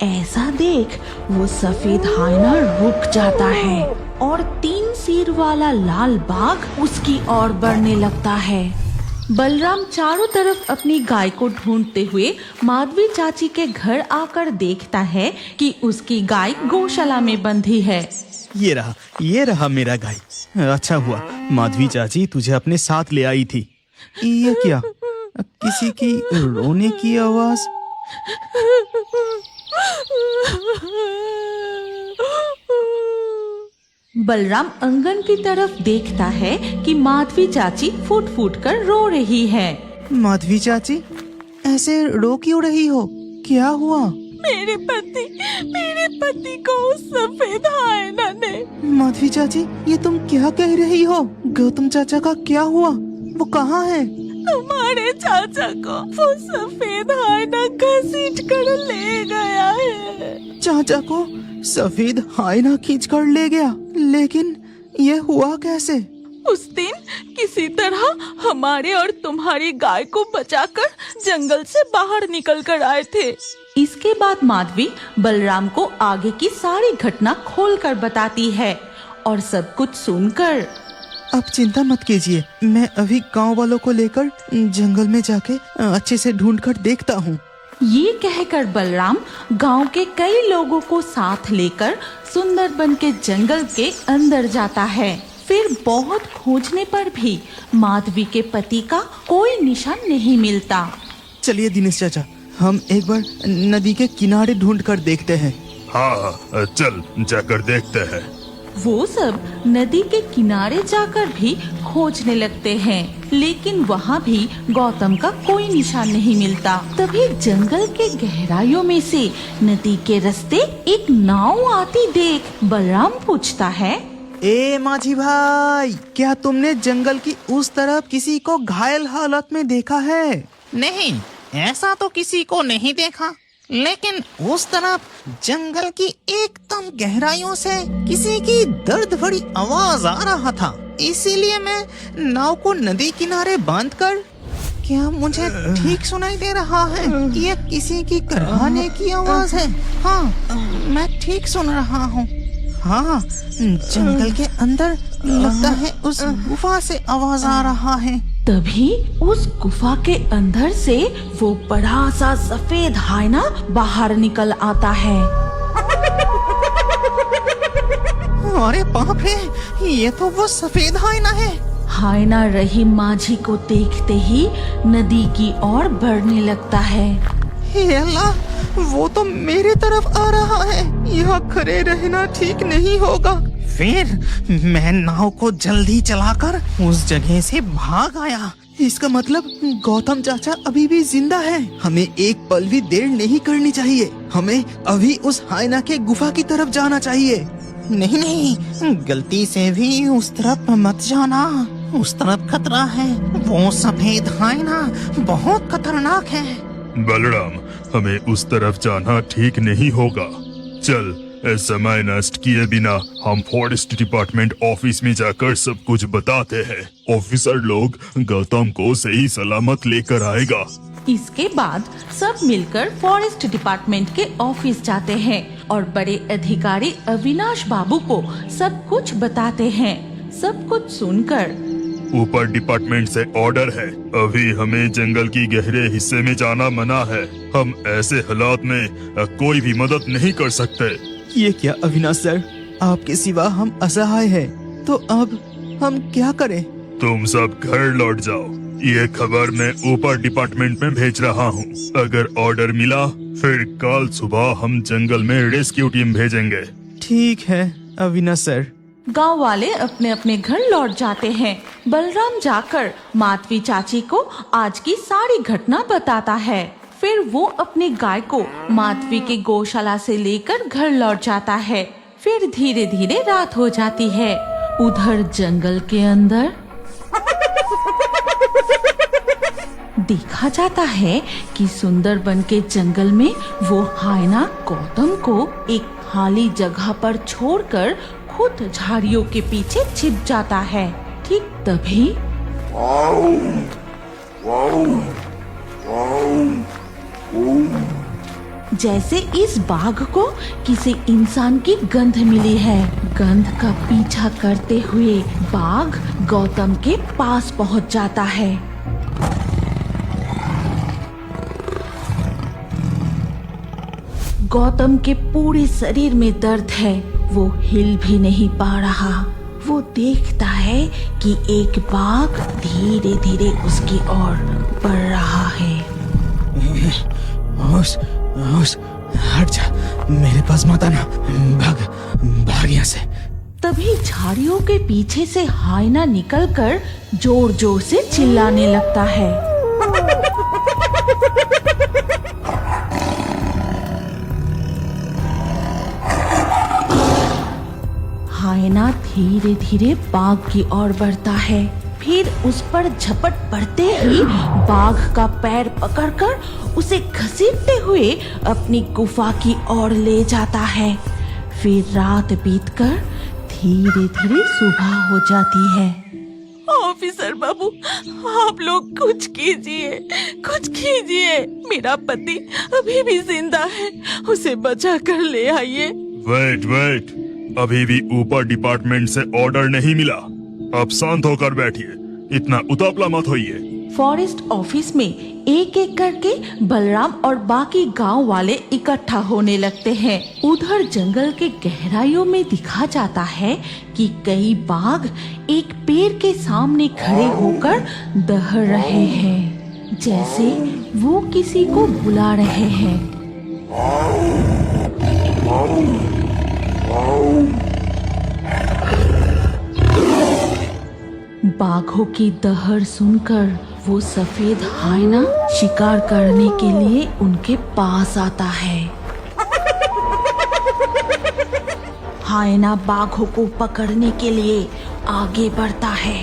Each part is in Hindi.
ऐसा देख वो सफेद हायना रुक जाता है और 3 सिर वाला लाल बाघ उसकी ओर बढ़ने लगता है। बलराम चारों तरफ अपनी गाय को ढूंढते हुए माधवी चाची के घर आकर देखता है कि उसकी गाय गौशाला में बंधी है। ये रहा मेरा गाय। अच्छा हुआ माधवी चाची तुझे अपने साथ ले आई थी। ये क्या, किसी की रोने की आवाज? बलराम आंगन की तरफ देखता है कि माधवी चाची फूट फूट कर रो रही है। माधवी चाची ऐसे रो क्यों रही हो, क्या हुआ? मेरे पति को उस सफेद हायना ने। माधवी चाची ये तुम क्या कह रही हो? गौतम चाचा का क्या हुआ, वो कहाँ है? हमारे चाचा को वो सफेद हायना घसीट कर ले गया है। चाचा को सफेद हायना खींच कर ले गया, लेकिन ये हुआ कैसे? उस दिन किसी तरह हमारे और तुम्हारी गाय को बचाकर जंगल से बाहर निकल कर आए थे। इसके बाद माधवी बलराम को आगे की सारी घटना खोलकर बताती है और सब कुछ सुनकर, अब चिंता मत कीजिए, मैं अभी गांव वालों को लेकर जंगल में जाके अच्छे से ढूंढ कर देखता हूँ। ये कहकर बलराम गांव के कई लोगों को साथ लेकर सुंदरबन के जंगल के अंदर जाता है। फिर बहुत खोजने पर भी माधवी के पति का कोई निशान नहीं मिलता। चलिए दिनेश चाचा, हम एक बार नदी के किनारे ढूंढ कर देखते हैं। हाँ चल जाकर देखते हैं। वो सब नदी के किनारे जाकर भी खोजने लगते हैं, लेकिन वहाँ भी गौतम का कोई निशान नहीं मिलता। तभी जंगल के गहराइयों में से नदी के रास्ते एक नाव आती देख बलराम पूछता है, ए माझी भाई, क्या तुमने जंगल की उस तरफ किसी को घायल हालत में देखा है? नहीं, ऐसा तो किसी को नहीं देखा, लेकिन उस तरफ जंगल की एकदम गहराइयों से किसी की दर्द भरी आवाज आ रहा था, इसीलिए मैं नाव को नदी किनारे बांधकर। क्या मुझे ठीक सुनाई दे रहा है? ये किसी की कराहने की आवाज है। हाँ, मैं ठीक सुन रहा हूँ। हाँ, जंगल के अंदर लगता है उस गुफा से आवाज आ रहा है। तभी उस गुफा के अंदर से वो बड़ा सा सफेद हायना बाहर निकल आता है। अरे बाप रे, ये तो वो सफेद हायना है। हायना रहीम माझी को देखते ही नदी की ओर बढ़ने लगता है। हे अल्लाह, वो तो मेरे तरफ आ रहा है। यहाँ खड़े रहना ठीक नहीं होगा। फिर मैं नाव को जल्दी चलाकर उस जगह से भाग आया। इसका मतलब गौतम चाचा अभी भी जिंदा है। हमें एक पल भी देर नहीं करनी चाहिए। हमें अभी उस हायना के गुफा की तरफ जाना चाहिए। नहीं, गलती से भी उस तरफ मत जाना। उस तरफ खतरा है। वो सफेद हायना बहुत खतरनाक है। बलराम, हमें उस तरफ जाना ठीक नहीं होगा। चल, समय नष्ट किए बिना हम फॉरेस्ट डिपार्टमेंट ऑफिस में जाकर सब कुछ बताते हैं। ऑफिसर लोग गौतम को सही सलामत लेकर आएगा। इसके बाद सब मिलकर फॉरेस्ट डिपार्टमेंट के ऑफिस जाते हैं और बड़े अधिकारी अविनाश बाबू को सब कुछ बताते हैं। सब कुछ सुनकर, ऊपर डिपार्टमेंट से ऑर्डर है, अभी हमें जंगल की गहरे हिस्से में जाना मना है। हम ऐसे हालात में कोई भी मदद नहीं कर सकते। ये क्या अविनाश सर, आपके सिवा हम असहाय हैं। तो अब हम क्या करें? तुम सब घर लौट जाओ। ये खबर मैं ऊपर डिपार्टमेंट में भेज रहा हूँ। अगर ऑर्डर मिला फिर कल सुबह हम जंगल में रेस्क्यू टीम भेजेंगे। ठीक है अविनाश सर। गांव वाले अपने अपने घर लौट जाते हैं। बलराम जाकर माधवी चाची को आज की सारी घटना बताता है। फिर वो अपनी गाय को माधवी के गौशाला से लेकर घर लौट जाता है। फिर धीरे धीरे रात हो जाती है। उधर जंगल के अंदर देखा जाता है कि सुंदरबन के जंगल में वो हायना गौतम को एक खाली जगह पर छोड़कर खुद झाड़ियों के पीछे छिप जाता है। ठीक तभी जैसे इस बाघ को किसी इंसान की गंध मिली है। गंध का पीछा करते हुए बाघ गौतम के पास पहुंच जाता है। गौतम के पूरे शरीर में दर्द है, वो हिल भी नहीं पा रहा। वो देखता है कि एक बाघ धीरे धीरे उसकी ओर बढ़ रहा है। होश, हट जा, मेरे पास मत आना, भाग यहाँ से। तभी झाड़ियों के पीछे से हाइना निकलकर जोर जोर से चिल्लाने लगता है। हाइना धीरे धीरे बाघ की ओर बढ़ता है, फिर उस पर झपट पड़ते ही बाघ का पैर पकड़कर उसे घसीटते हुए अपनी गुफा की ओर ले जाता है। फिर रात बीतकर धीरे धीरे सुबह हो जाती है। ऑफिसर बाबू, आप लोग कुछ कीजिए, कुछ कीजिए। मेरा पति अभी भी जिंदा है, उसे बचा कर ले आइए। वेट, अभी भी ऊपर डिपार्टमेंट से ऑर्डर नहीं मिला। अब शांत होकर बैठिए, इतना उतावला मत होइए। फॉरेस्ट ऑफिस में एक एक करके बलराम और बाकी गांव वाले इकट्ठा होने लगते हैं। उधर जंगल के गहराइयों में दिखा जाता है कि कई बाघ एक पेड़ के सामने खड़े होकर दहड़ रहे हैं, जैसे वो किसी को बुला रहे हैं। बाघों की दहड़ सुनकर वो सफेद हाइना शिकार करने के लिए उनके पास आता है। हाइना बाघों को पकड़ने के लिए आगे बढ़ता है।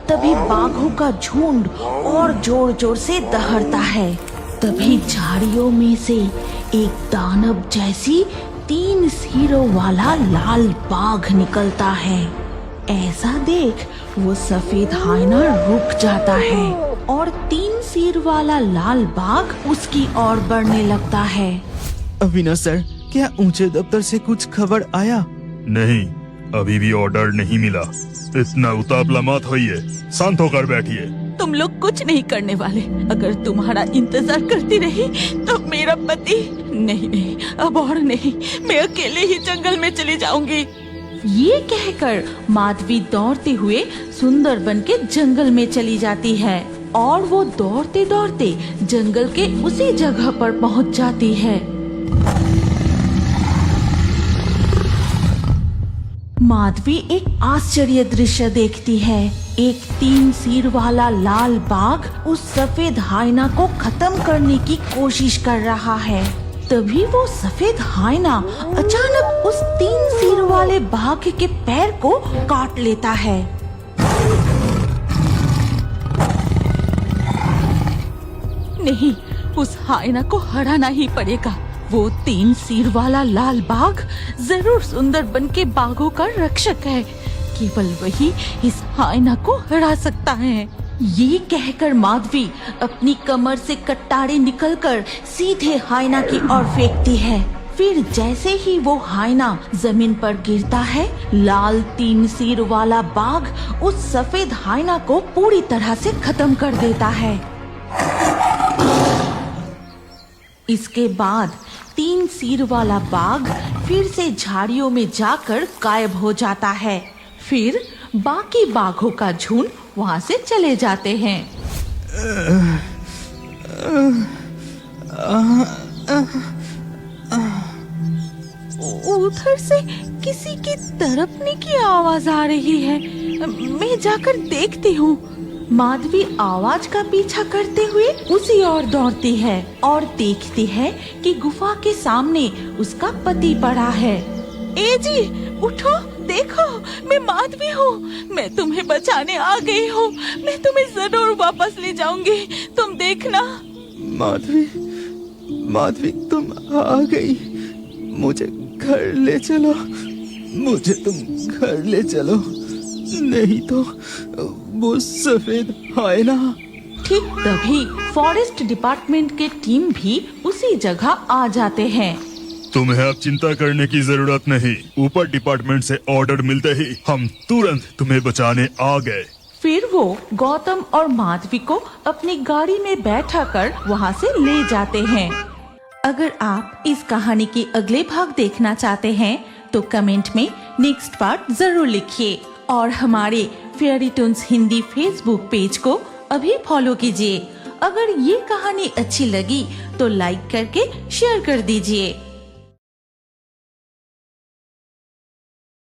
तभी बाघों का झुंड और जोर जोर से दहड़ता है। तभी झाड़ियों में से एक दानव जैसी 3 सिरों वाला लाल बाघ निकलता है। ऐसा देख वो सफेद हाइना रुक जाता है और 3 सिर वाला लाल बाघ उसकी ओर बढ़ने लगता है। अविनाश सर, क्या ऊंचे दफ्तर से कुछ खबर आया? नहीं, अभी भी ऑर्डर नहीं मिला। इतना उतावला मत होइए, शांत होकर बैठिए। तुम लोग कुछ नहीं करने वाले। अगर तुम्हारा इंतजार करती रही तो मेरा पति नहीं, अब और नहीं, मैं अकेले ही जंगल में चली जाऊंगी। ये कहकर माधवी दौड़ते हुए सुंदरबन के जंगल में चली जाती है और वो दौड़ते दौड़ते जंगल के उसी जगह पर पहुंच जाती है। माधवी एक आश्चर्य दृश्य देखती है। एक 3 सिर वाला लाल बाघ उस सफेद हाइना को खत्म करने की कोशिश कर रहा है। तभी वो सफेद हाइना अचानक उस 3 सिर वाले बाघ के पैर को काट लेता है। नहीं, उस हाइना को हराना ही पड़ेगा। वो 3 सिर वाला लाल बाघ जरूर सुंदरबन के बाघों का रक्षक है। केवल वही इस हाइना को हरा सकता है। ये कहकर माधवी अपनी कमर से कट्टारे निकलकर सीधे हाइना की ओर फेंकती है। फिर जैसे ही वो हाइना जमीन पर गिरता है, लाल 3 सिर वाला बाघ उस सफेद हाइना को पूरी तरह से खत्म कर देता है। इसके बाद 3 सिर वाला बाघ फिर से झाड़ियों में जाकर गायब हो जाता है। फिर बाकी बाघों का झुंड वहां से चले जाते हैं। उधर से किसी की तड़पने की आवाज आ रही है। मैं जाकर देखती हूँ। माधवी आवाज का पीछा करते हुए उसी ओर दौड़ती है और देखती है कि गुफा के सामने उसका पति पड़ा है। ए जी, उठो, देखो, मैं माधवी हूँ। मैं तुम्हें बचाने आ गई हूँ। मैं तुम्हें जरूर वापस ले जाऊंगी, तुम देखना। माधवी, तुम आ गई। मुझे घर ले चलो, मुझे तुम घर ले चलो, नहीं तो वो सफेद हाइना। ठीक तभी फॉरेस्ट डिपार्टमेंट के टीम भी उसी जगह आ जाते हैं। तुम्हें अब चिंता करने की जरूरत नहीं। ऊपर डिपार्टमेंट से ऑर्डर मिलते ही हम तुरंत तुम्हें बचाने आ गए। फिर वो गौतम और माधवी को अपनी गाड़ी में बैठा कर वहाँ से ले जाते हैं। अगर आप इस कहानी के अगले भाग देखना चाहते हैं तो कमेंट में नेक्स्ट पार्ट जरूर लिखिए और हमारे fairy Toons Hindi Facebook page को अभी फॉलो कीजिए। अगर ये कहानी अच्छी लगी तो लाइक करके शेयर कर दीजिए।